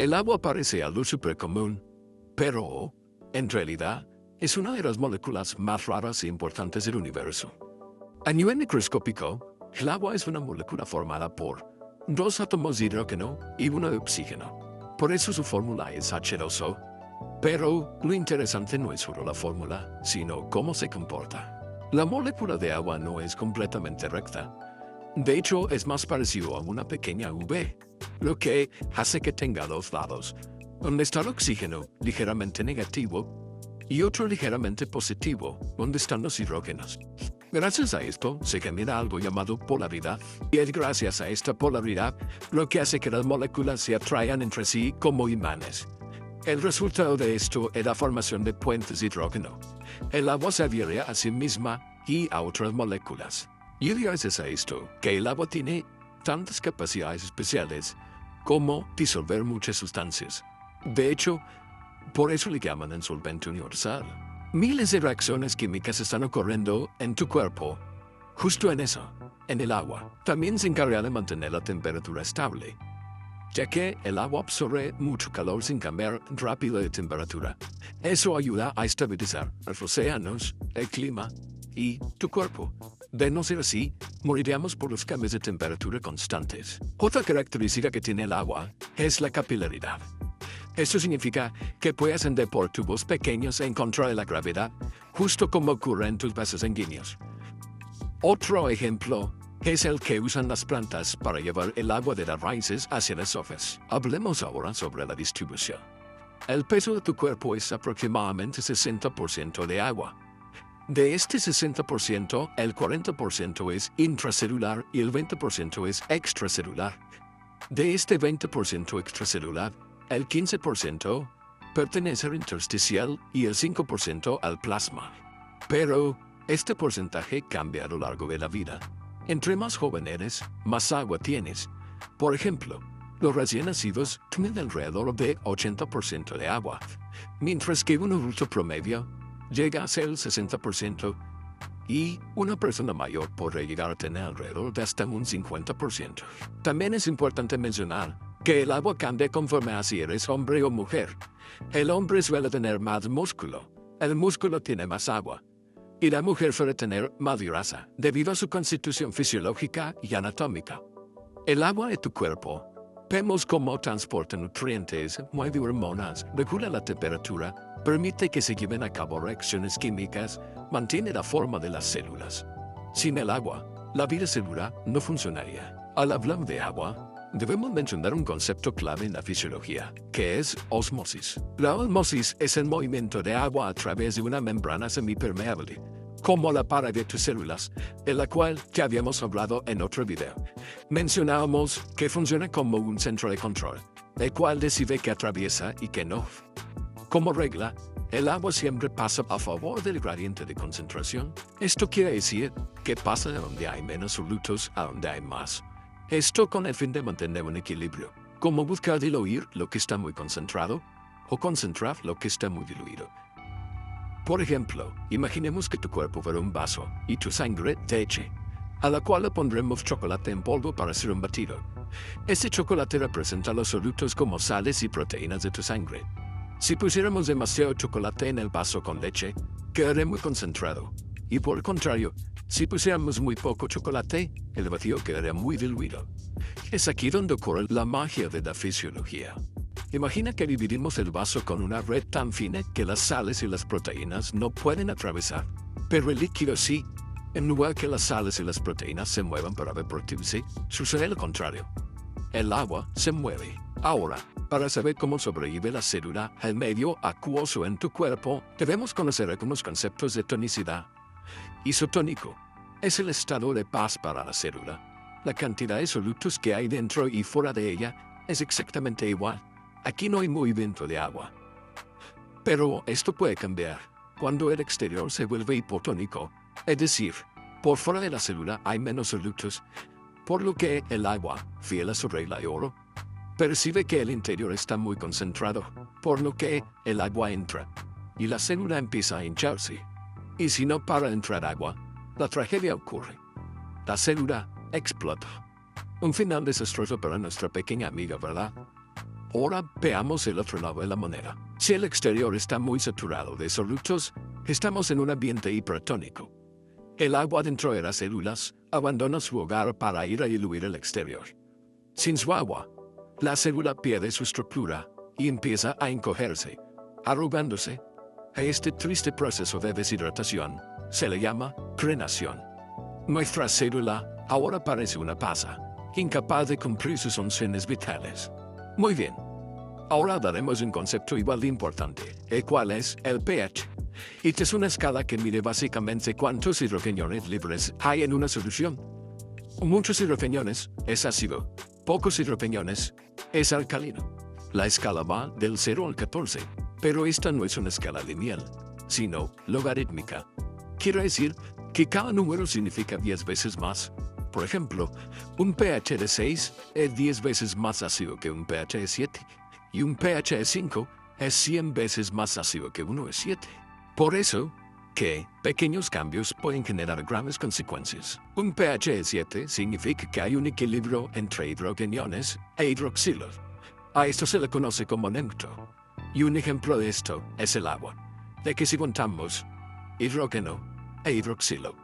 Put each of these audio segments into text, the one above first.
El agua parece algo súper común, pero, en realidad, es una de las moléculas más raras e importantes del universo. A nivel microscópico, el agua es una molécula formada por dos átomos de hidrógeno y uno de oxígeno. Por eso su fórmula es H2O. Pero lo interesante no es solo la fórmula, sino cómo se comporta. La molécula de agua no es completamente recta. De hecho, es más parecido a una pequeña V, lo que hace que tenga dos lados, donde está el oxígeno ligeramente negativo y otro ligeramente positivo, donde están los hidrógenos. Gracias a esto se genera algo llamado polaridad, y es gracias a esta polaridad lo que hace que las moléculas se atraigan entre sí como imanes. El resultado de esto es la formación de puentes de hidrógeno. El agua se adhiere a sí misma y a otras moléculas. Y gracias a esto, que el agua tiene tantas capacidades especiales como disolver muchas sustancias. De hecho, por eso le llaman el solvente universal. Miles de reacciones químicas están ocurriendo en tu cuerpo, justo en eso, en el agua. También se encarga de mantener la temperatura estable, ya que el agua absorbe mucho calor sin cambiar rápido de temperatura. Eso ayuda a estabilizar los océanos, el clima y tu cuerpo. De no ser así, moriríamos por los cambios de temperatura constantes. Otra característica que tiene el agua es la capilaridad. Esto significa que puede ascender por tubos pequeños en contra de la gravedad, justo como ocurre en tus vasos sanguíneos. Otro ejemplo es el que usan las plantas para llevar el agua de las raíces hacia las hojas. Hablemos ahora sobre la distribución. El peso de tu cuerpo es aproximadamente 60% de agua. De este 60%, el 40% es intracelular y el 20% es extracelular. De este 20% extracelular, el 15% pertenece al intersticial y el 5% al plasma. Pero este porcentaje cambia a lo largo de la vida. Entre más joven eres, más agua tienes. Por ejemplo, los recién nacidos tienen alrededor de 80% de agua, mientras que un adulto promedio llega a ser el 60% y una persona mayor podría llegar a tener alrededor de hasta un 50%. También es importante mencionar que el agua cambia conforme a si eres hombre o mujer. El hombre suele tener más músculo, el músculo tiene más agua, y la mujer suele tener más grasa, debido a su constitución fisiológica y anatómica. El agua de tu cuerpo, vemos cómo transporta nutrientes, mueve hormonas, regula la temperatura, permite que se lleven a cabo reacciones químicas, mantiene la forma de las células. Sin el agua, la vida celular no funcionaría. Al hablar de agua, debemos mencionar un concepto clave en la fisiología, que es osmosis. La osmosis es el movimiento de agua a través de una membrana semipermeable, como la pared de tus células, de la cual ya habíamos hablado en otro video. Mencionábamos que funciona como un centro de control, el cual decide qué atraviesa y qué no. Como regla, el agua siempre pasa a favor del gradiente de concentración. Esto quiere decir que pasa de donde hay menos solutos a donde hay más. Esto con el fin de mantener un equilibrio, como buscar diluir lo que está muy concentrado o concentrar lo que está muy diluido. Por ejemplo, imaginemos que tu cuerpo fuera un vaso y tu sangre leche, a la cual le pondremos chocolate en polvo para hacer un batido. Este chocolate representa los solutos como sales y proteínas de tu sangre. Si pusiéramos demasiado chocolate en el vaso con leche, quedaría muy concentrado. Y por el contrario, si pusiéramos muy poco chocolate, el vacío quedaría muy diluido. Es aquí donde ocurre la magia de la fisiología. Imagina que dividimos el vaso con una red tan fina que las sales y las proteínas no pueden atravesar, pero el líquido sí. En lugar que las sales y las proteínas se muevan para reproducirse, sucede lo contrario. El agua se mueve. Ahora, para saber cómo sobrevive la célula al medio acuoso en tu cuerpo, debemos conocer algunos conceptos de tonicidad. Isotónico es el estado de paz para la célula. La cantidad de solutos que hay dentro y fuera de ella es exactamente igual. Aquí no hay movimiento de agua. Pero esto puede cambiar cuando el exterior se vuelve hipotónico, es decir, por fuera de la célula hay menos solutos, por lo que el agua, fiel a su regla de oro, percibe que el interior está muy concentrado, por lo que el agua entra y la célula empieza a hincharse. Y si no para de entrar agua, la tragedia ocurre. La célula explota. Un final desastroso para nuestra pequeña amiga, ¿verdad? Ahora veamos el otro lado de la moneda. Si el exterior está muy saturado de solutos, estamos en un ambiente hipertónico. El agua dentro de las células abandona su hogar para ir a diluir el exterior. Sin su agua, la célula pierde su estructura y empieza a encogerse, arrugándose. A este triste proceso de deshidratación se le llama crenación. Nuestra célula ahora parece una pasa, incapaz de cumplir sus funciones vitales. Muy bien. Ahora daremos un concepto igual de importante, el cual es el pH. Y es una escala que mide básicamente cuántos hidrogeniones libres hay en una solución. Muchos hidrogeniones es ácido, pocos hidrogeniones es alcalino. La escala va del 0 al 14, pero esta no es una escala lineal, sino logarítmica. Quiere decir que cada número significa 10 veces más. Por ejemplo, un pH de 6 es 10 veces más ácido que un pH de 7, y un pH de 5 es 100 veces más ácido que uno de 7. Por eso, que pequeños cambios pueden generar graves consecuencias. Un pH de 7 significa que hay un equilibrio entre hidrogeniones e hidroxilos. A esto se le conoce como neutro. Y un ejemplo de esto es el agua, de que si juntamos hidrógeno e hidroxilo,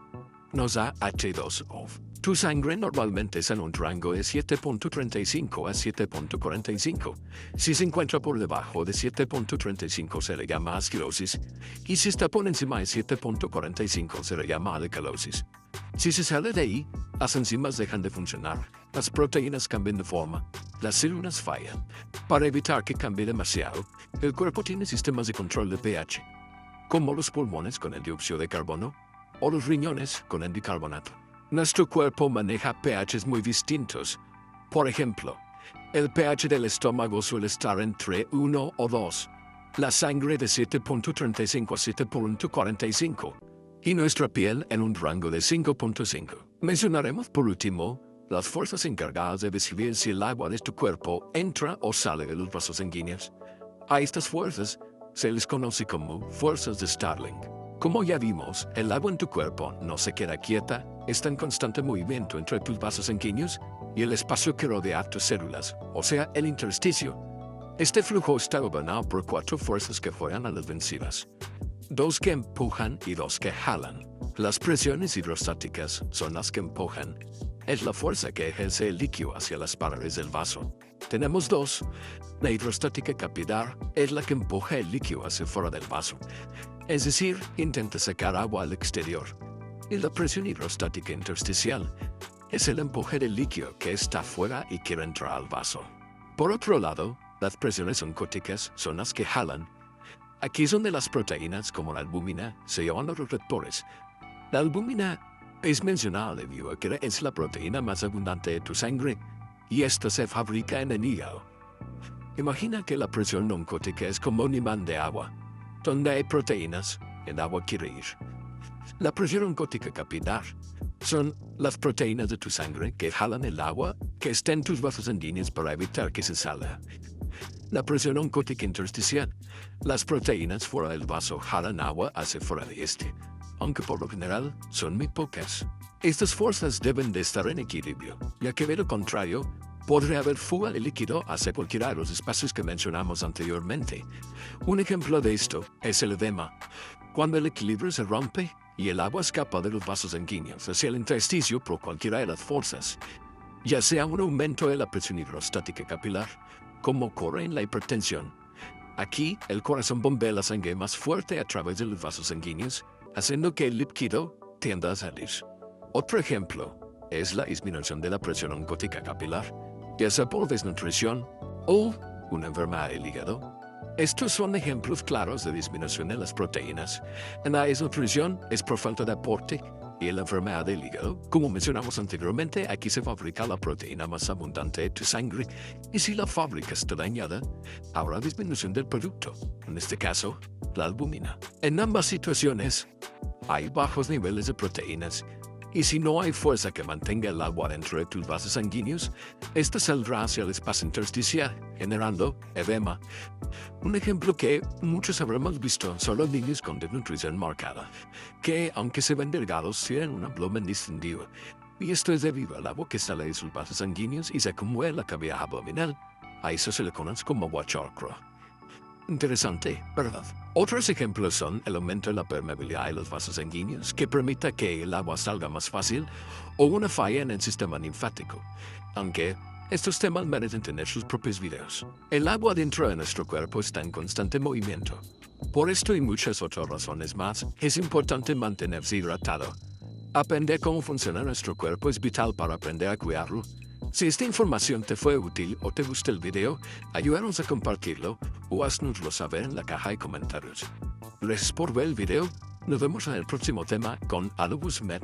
nos da H2O. Tu sangre normalmente está en un rango de 7.35 a 7.45. Si se encuentra por debajo de 7.35 se le llama acidosis, y si está por encima de 7.45 se le llama alcalosis. Si se sale de ahí, las enzimas dejan de funcionar, las proteínas cambian de forma, las células fallan. Para evitar que cambie demasiado, el cuerpo tiene sistemas de control de pH, como los pulmones con el dióxido de carbono o los riñones con el bicarbonato. Nuestro cuerpo maneja pHs muy distintos. Por ejemplo, el pH del estómago suele estar entre 1 o 2, la sangre de 7.35 a 7.45 y nuestra piel en un rango de 5.5. Mencionaremos por último las fuerzas encargadas de decidir si el agua de tu cuerpo entra o sale de los vasos sanguíneos. A estas fuerzas se les conoce como fuerzas de Starling. Como ya vimos, el agua en tu cuerpo no se queda quieta, está en constante movimiento entre tus vasos sanguíneos y el espacio que rodea tus células, o sea, el intersticio. Este flujo está gobernado por 4 fuerzas que juegan a las vencidas. 2 que empujan y 2 que jalan. Las presiones hidrostáticas son las que empujan. Es la fuerza que ejerce el líquido hacia las paredes del vaso. Tenemos 2. La hidrostática capilar es la que empuja el líquido hacia fuera del vaso. Es decir, intenta sacar agua al exterior. Y la presión hidrostática intersticial es el empuje del líquido que está fuera y quiere entrar al vaso. Por otro lado, las presiones oncóticas son las que jalan. Aquí es donde las proteínas, como la albúmina, se llevan a los receptores. La albúmina es mencionada debido a que es la proteína más abundante de tu sangre, y esta se fabrica en el hígado. Imagina que la presión oncótica es como un imán de agua. Donde hay proteínas, el agua quiere ir. La presión oncótica capilar son las proteínas de tu sangre que jalan el agua que está en tus vasos sanguíneos para evitar que se salga. La presión oncótica intersticial, las proteínas fuera del vaso jalan agua hacia fuera de este, aunque por lo general son muy pocas. Estas fuerzas deben de estar en equilibrio, ya que de lo contrario, podría haber fuga de líquido hacia cualquiera de los espacios que mencionamos anteriormente. Un ejemplo de esto es el edema, cuando el equilibrio se rompe y el agua escapa de los vasos sanguíneos hacia el intersticio por cualquiera de las fuerzas, ya sea un aumento de la presión hidrostática capilar, como ocurre en la hipertensión. Aquí, el corazón bombea la sangre más fuerte a través de los vasos sanguíneos, haciendo que el líquido tienda a salir. Otro ejemplo es la disminución de la presión oncótica capilar, ya sea por desnutrición o una enfermedad del hígado. Estos son ejemplos claros de disminución de las proteínas. En la desnutrición es por falta de aporte y en la enfermedad del hígado, como mencionamos anteriormente, aquí se fabrica la proteína más abundante de tu sangre y si la fábrica está dañada, habrá disminución del producto, en este caso, la albúmina. En ambas situaciones, hay bajos niveles de proteínas y si no hay fuerza que mantenga el agua dentro de tus vasos sanguíneos, esta saldrá hacia el espacio intersticial, generando edema. Un ejemplo que muchos habremos visto son los niños con desnutrición marcada, que aunque se ven delgados, tienen un abdomen distintivo. Y esto es debido al agua que sale de sus vasos sanguíneos y se acumula en la cavidad abdominal. A eso se le conoce como agua chakra. Interesante, ¿verdad? Otros ejemplos son el aumento de la permeabilidad de los vasos sanguíneos, que permita que el agua salga más fácil, o una falla en el sistema linfático, aunque estos temas merecen tener sus propios videos. El agua dentro de nuestro cuerpo está en constante movimiento. Por esto y muchas otras razones más, es importante mantenerse hidratado. Aprender cómo funciona nuestro cuerpo es vital para aprender a cuidarlo. Si esta información te fue útil o te gustó el video, ayúdanos a compartirlo o haznoslo saber en la caja de comentarios. Gracias por ver el video. Nos vemos en el próximo tema con Alubus Med.